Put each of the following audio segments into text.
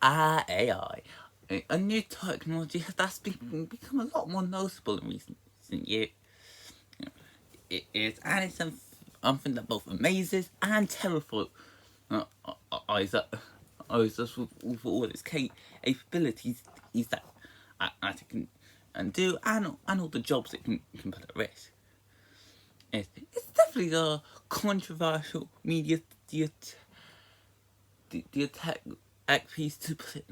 AI, a new technology that's become a lot more noticeable in recent years. It's something that both amazes and terrifies Isaac with all its capabilities is that it can and do and all the jobs it can put at risk. It's definitely a controversial media the tech piece, to put it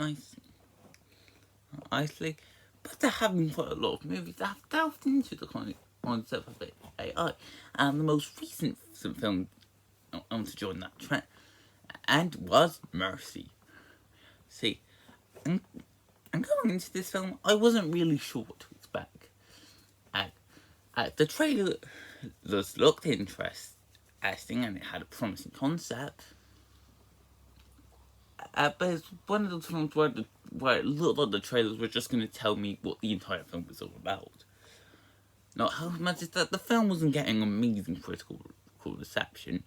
nicely, but there have been quite a lot of movies that have delved into the concept of AI, and the most recent film to join that trend and was Mercy. See, and going into this film, I wasn't really sure what to expect. The trailer just looked interesting and it had a promising concept. But it's one of those films where it looked like the trailers were just going to tell me what the entire film was all about. Not how much is that the film wasn't getting amazing critical reception.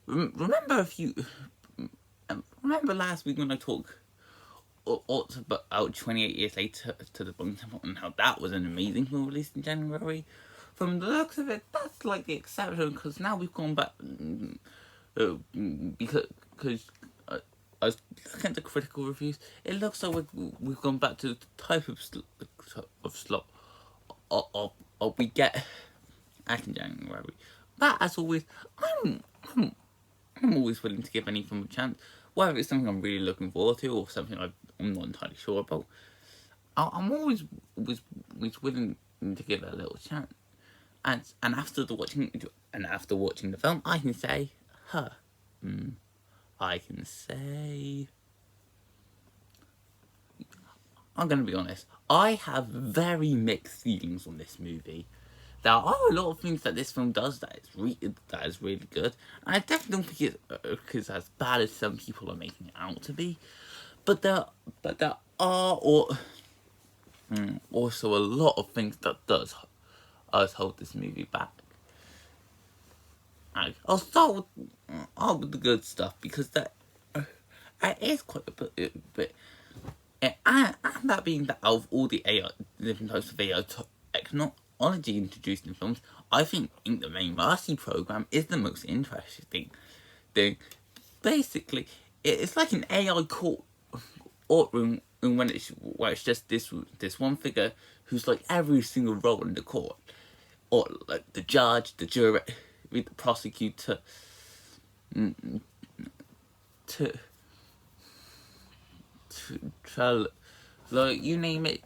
Remember last week when I talked about 28 Years Later to the Bone Temple and how that was an amazing film released in January? From the looks of it, that's like the exception, because now we've gone back because I was looking at the critical reviews. It looks like we've gone back to the type of slot we get back in January. But as always, I'm always willing to give any film a chance, whether it's something I'm really looking forward to or something I'm not entirely sure about. I'm always willing to give it a little chance. And after watching the film, I can say, I'm gonna be honest, I have very mixed feelings on this movie. There are a lot of things that this film does that is really good, and I definitely don't think it's as bad as some people are making it out to be. But there are also a lot of things that does hold this movie back. I'll start with the good stuff, because that is quite a bit. And that being that, out of all the different types of AI technology introduced in films, I think the main Mercy program is the most interesting thing. Basically, it's like an AI courtroom where it's just this one figure who's like every single role in the court, or like the judge, the jury, the prosecutor, to try, like, you name it.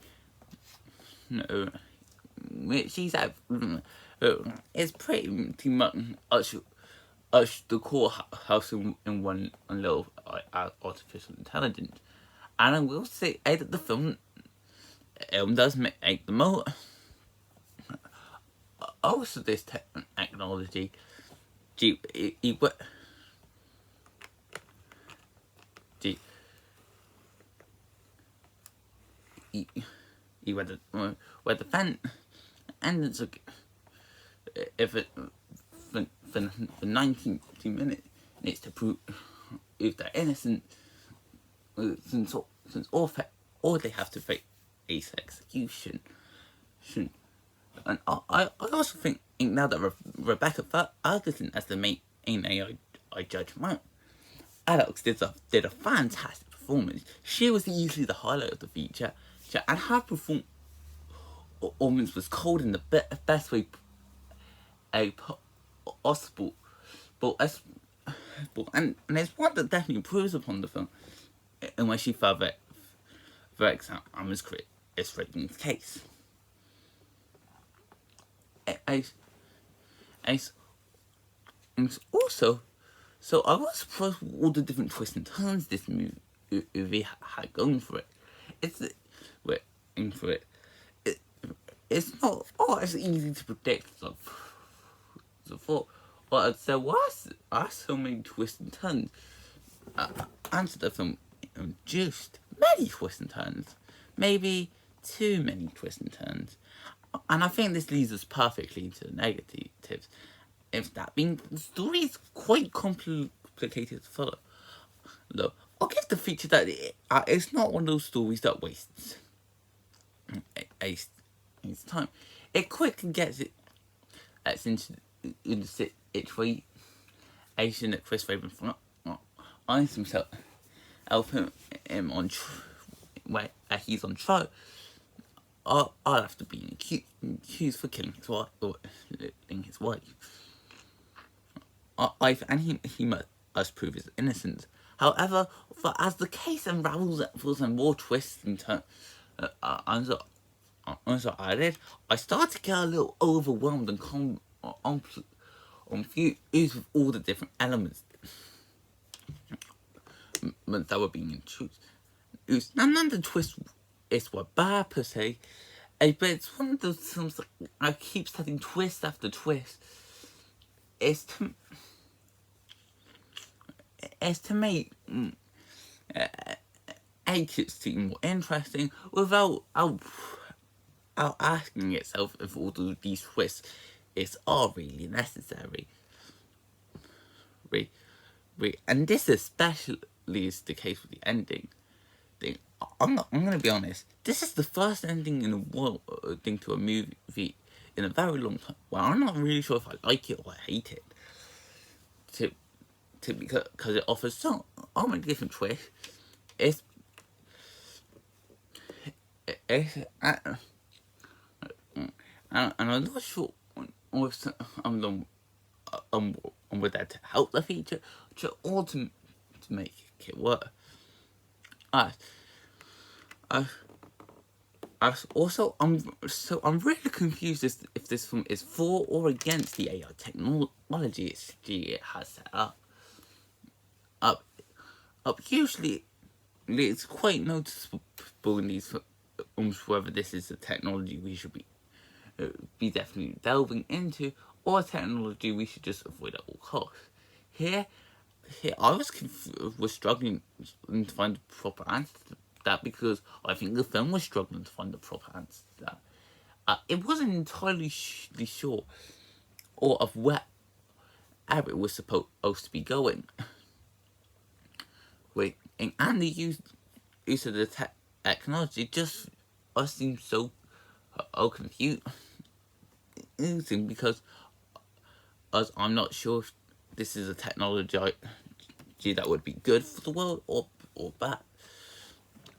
No, she's at. It's pretty much the courthouse in one little artificial intelligence, and I will say that the film does make the most. Also, this technology, where the fan and it's like, if it for 19 minutes to prove if they're innocent, since all they have to face is execution. And I also think now that Rebecca Ferguson as the main AI judge, Alex did a fantastic performance. She was easily the highlight of the feature, and her performance was cold in the best way possible. And it's one that definitely improves upon the film, in which she further examines Chris Reagan's case. Also, so I was surprised with all the different twists and turns this movie had going for it. It's not as easy to predict. But there are so many twists and turns. Answer the film just many twists and turns, maybe too many twists and turns, and I think this leads us perfectly into the negatives. If that being, the story is quite complicated to follow. Though I'll give the feature that it's not one of those stories that wastes its time. It quickly gets into the situation that Chris Raven finds himself helping him on where he's on trial. I'll have to be accused for killing his wife or killing his wife. He must prove his innocence. However, as the case unravels and more twists and turns, I start to get a little overwhelmed and confused with all the different elements that were being introduced. None of the twists were bad per se, but it's one of those films that I keep setting twist after twist. It's to make it seem more interesting without asking itself if all of these twists are really necessary. And this especially is the case with the ending. I'm gonna be honest. This is the first ending in a world thing to a movie in a very long time. Well, I'm not really sure if I like it or I hate it. Because it offers so many different twists. And I'm not sure with with that to help the feature or to make it work. I'm really confused as if this film is for or against the AI technology it has set up. Usually, it's quite noticeable in these films whether this is a technology we should be definitely delving into, or a technology we should just avoid at all costs. Here I was struggling to find the proper answer to that, because I think the film was struggling to find the proper answer to that. It wasn't entirely sure or of where it was supposed to be going. And the use of the technology just seems so confusing, because as I'm not sure if this is a technology that would be good for the world or bad.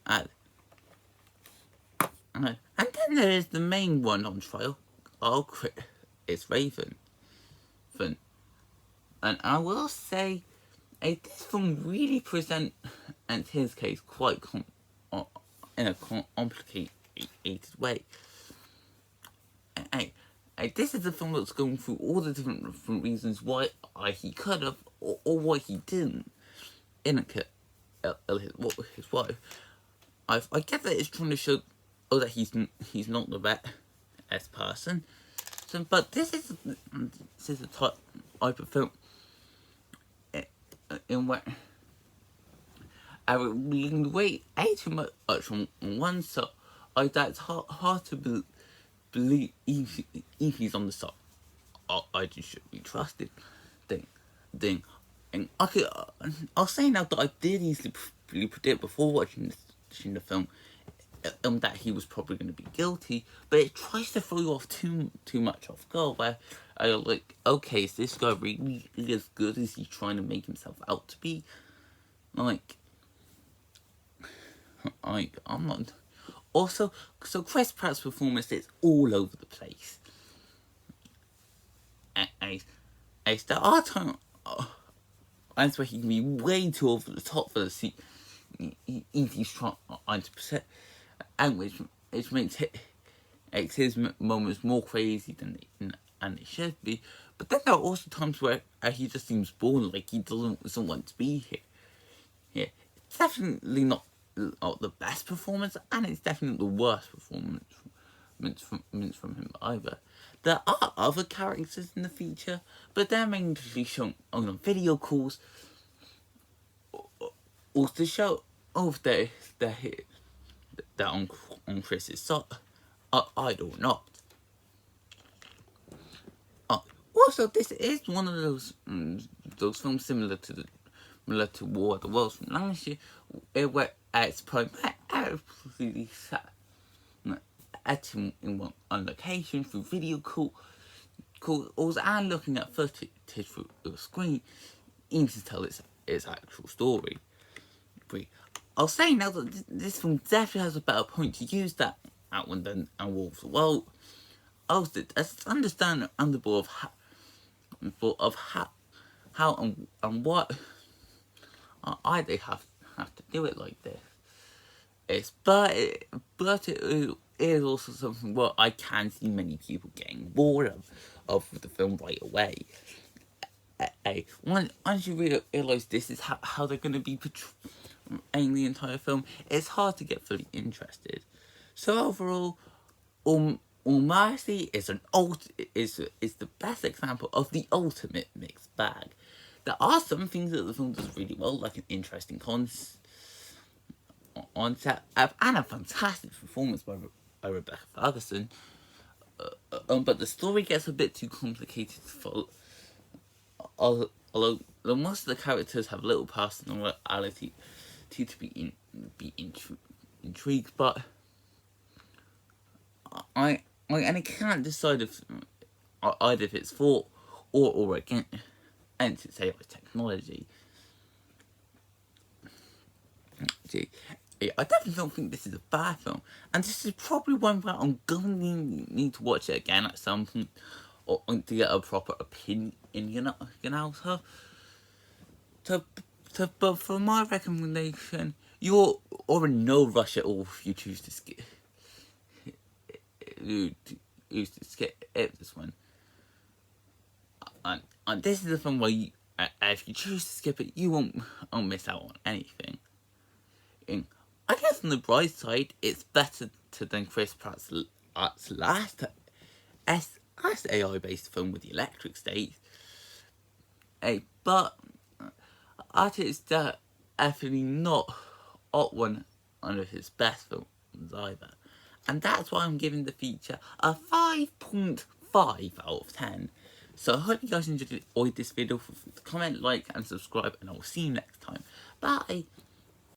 And then there is the main one on trial. It's Raven. And I will say, this film really presents his case quite in a complicated way. This is a film that's going through all the different reasons why he could have or why he didn't his wife. I get that it's trying to show that he's not the best person. But this is a type of film in where I would lean way too much on one side. That's hard to believe if he's on the side I just should be trusted thing. And I'll say now that I did easily predict before watching the film that he was probably going to be guilty, but it tries to throw you off too much off guard, where I like, okay, is this guy really as good as he's trying to make himself out to be? I'm not. Also, so Chris Pratt's performance is all over the place. There are times where he can be way too over the top for the scene if he's trying to present, and which makes his moments more crazy than they should be. But then there are also times where he just seems bored, like he doesn't want to be here. Yeah, it's definitely not the best performance, and it's definitely the worst performance from him either. There are other characters in the feature, but they're mainly shown on video calls, or to show they're on Chris's side, either or not. Also, this is one of those films similar to the similar to War of the Worlds from last year, where it's primarily acting on location through video calls and looking at footage through the screen in to tell its actual story. I'll say now that this film definitely has a better point to use that one than War of the World. Also, it's understandable of how and what I they have to do it like this. But it is also something what I can see many people getting bored of the film right away. Once you realise this is how they're going to be portraying the entire film, it's hard to get fully interested. So overall, Almighty is the best example of the ultimate mixed bag. There are some things that the film does really well, like an interesting concept and a fantastic performance by Rebecca Ferguson. But the story gets a bit too complicated to follow. Although most of the characters have little personality to be intrigued, but I can't decide if either if it's for or against its AI technology. I definitely don't think this is a bad film, and this is probably one where I'm gonna need to watch it again at some point, or to get a proper opinion, but for my recommendation, you're in no rush at all if you choose to skip. This one, and this is the film where if you choose to skip it, you won't miss out on anything. I guess on the bright side, it's better than Chris Pratt's last AI-based film with the Electric State. But it's definitely not one of his best films either. And that's why I'm giving the feature a 5.5 out of 10. So I hope you guys enjoyed this video. Comment, like, and subscribe, and I will see you next time. Bye!